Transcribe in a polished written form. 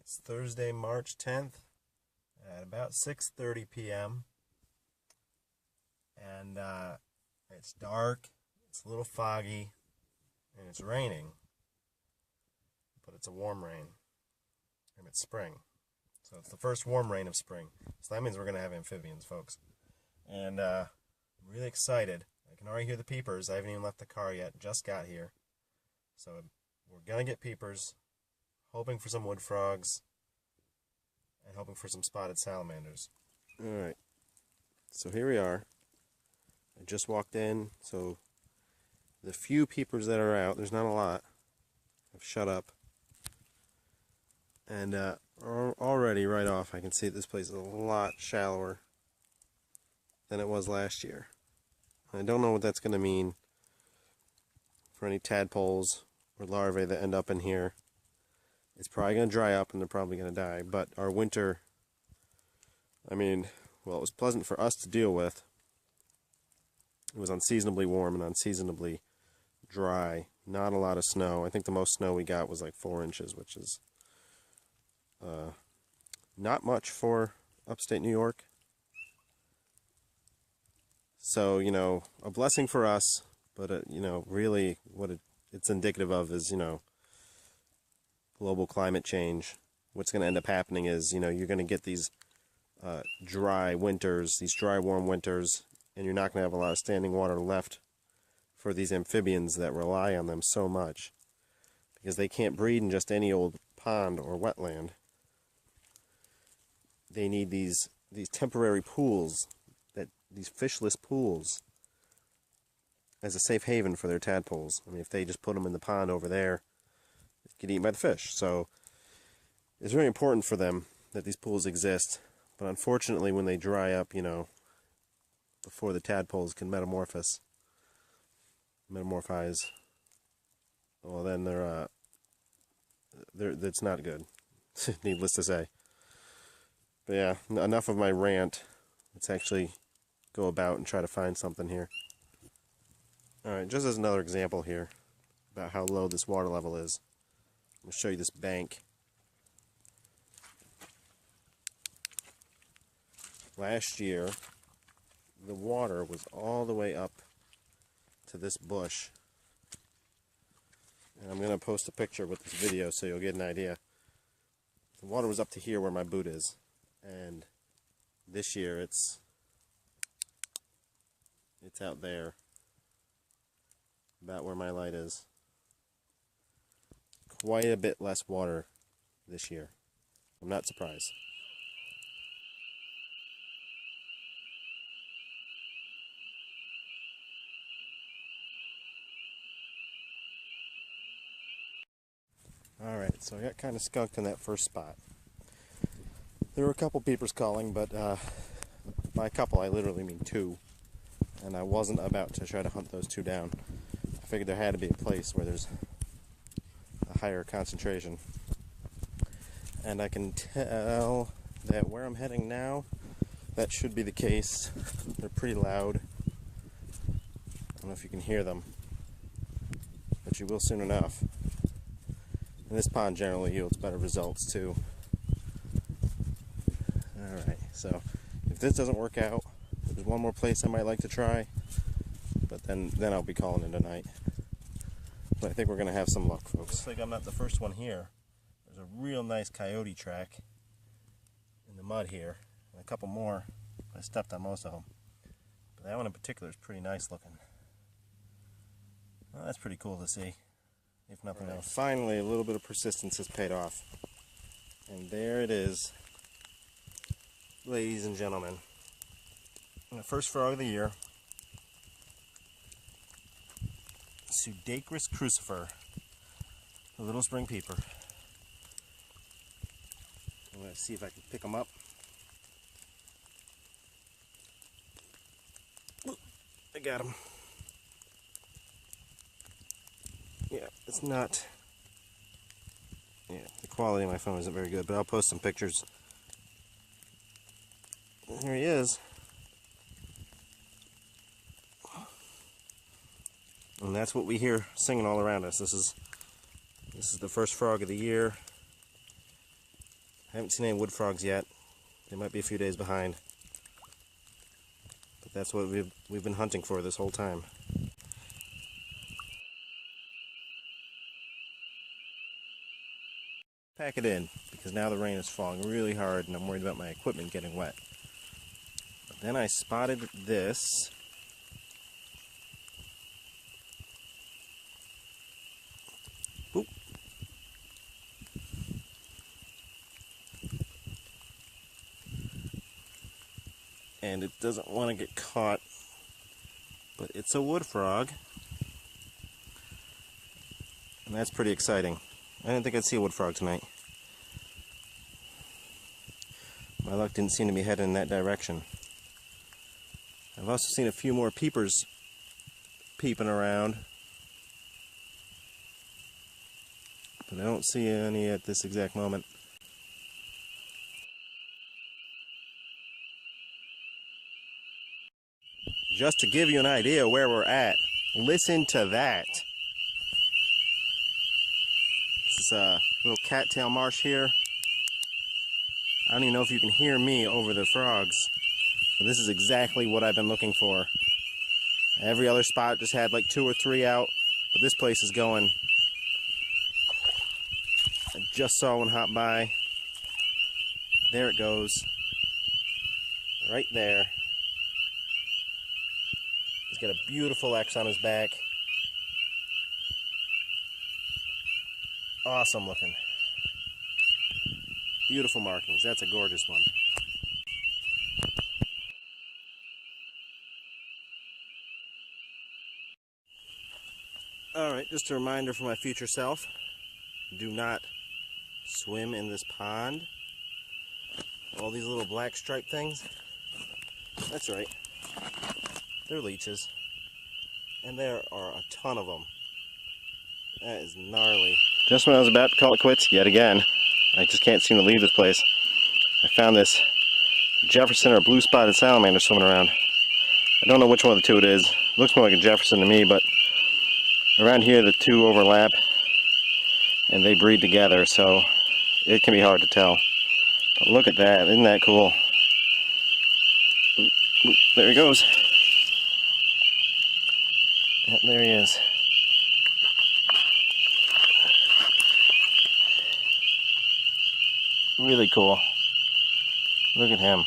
It's Thursday, March 10th at about 6:30 p.m. and it's dark, it's a little foggy, and it's raining, but it's a warm rain, and it's spring. So it's the first warm rain of spring. So that means we're going to have amphibians, folks. And I'm really excited. I can already hear the peepers. I haven't even left the car yet, just got here. So we're going to get peepers, hoping for some wood frogs, and hoping for some spotted salamanders. Alright, so here we are. I just walked in, so the few peepers that are out, there's not a lot, have shut up. And already, right off, I can see this place is a lot shallower than it was last year. I don't know what that's going to mean for any tadpoles or larvae that end up in here. It's probably going to dry up and they're probably going to die. But our winter, I mean, well, it was pleasant for us to deal with. It was unseasonably warm and unseasonably dry. Not a lot of snow. I think the most snow we got was like 4 inches, which is not much for upstate New York. So, you know, a blessing for us, but, you know, really what it's indicative of is, you know, global climate change. What's going to end up happening is, you know, you're going to get these dry winters, these dry, warm winters, and you're not going to have a lot of standing water left for these amphibians that rely on them so much, because they can't breed in just any old pond or wetland. They need these temporary pools, these fishless pools, as a safe haven for their tadpoles. I mean, if they just put them in the pond over there, they get eaten by the fish. So it's very important for them that these pools exist. But unfortunately, when they dry up, you know, before the tadpoles can metamorphize, well, then that's not good. Needless to say. But yeah, enough of my rant. Let's actually go about and try to find something here. Alright, just as another example here about how low this water level is, I'm going to show you this bank. Last year, the water was all the way up to this bush. And I'm going to post a picture with this video so you'll get an idea. The water was up to here where my boot is. And this year it's out there, about where my light is. Quite a bit less water this year. I'm not surprised. Alright, so I got kind of skunked in that first spot. There were a couple peepers calling, but by a couple I literally mean 2. And I wasn't about to try to hunt those 2 down. I figured there had to be a place where there's a higher concentration. And I can tell that where I'm heading now, that should be the case. They're pretty loud. I don't know if you can hear them, but you will soon enough. And this pond generally yields better results too. Alright, so if this doesn't work out, there's one more place I might like to try, but then I'll be calling it a night. But I think we're going to have some luck, folks. Looks like I'm not the first one here. There's a real nice coyote track in the mud here, and a couple more. I stepped on most of them. But that one in particular is pretty nice looking. Well, that's pretty cool to see, if nothing else. Finally, a little bit of persistence has paid off. And there it is, ladies and gentlemen. The first frog of the year, Pseudacris crucifer, a little spring peeper. I'm going to see if I can pick them up. I got him. Yeah, it's not. Yeah, the quality of my phone isn't very good, but I'll post some pictures. And here he is. And that's what we hear singing all around us. This is the first frog of the year. I haven't seen any wood frogs yet. They might be a few days behind. But that's what we've been hunting for this whole time. Pack it in, because now the rain is falling really hard and I'm worried about my equipment getting wet. But then I spotted this. Boop. And it doesn't want to get caught, but it's a wood frog. And that's pretty exciting. I didn't think I'd see a wood frog tonight. My luck didn't seem to be heading in that direction. I've also seen a few more peepers peeping around, but I don't see any at this exact moment. Just to give you an idea where we're at, listen to that. This is a little cattail marsh here. I don't even know if you can hear me over the frogs, but this is exactly what I've been looking for. Every other spot just had like 2 or 3 out, but this place is going. I just saw one hop by. There it goes. Right there. He's got a beautiful X on his back. Awesome looking. Beautiful markings. That's a gorgeous one. Alright, just a reminder for my future self. Do not swim in this pond. All these little black striped things. That's right. They're leeches. And there are a ton of them. That is gnarly. Just when I was about to call it quits, yet again, I just can't seem to leave this place. I found this Jefferson or blue spotted salamander swimming around. I don't know which one of the two it is. It looks more like a Jefferson to me, but around here the two overlap and they breed together, so it can be hard to tell. But look at that, isn't that cool? Oop, oop, there he goes. Yep, there he is. Really cool. Look at him.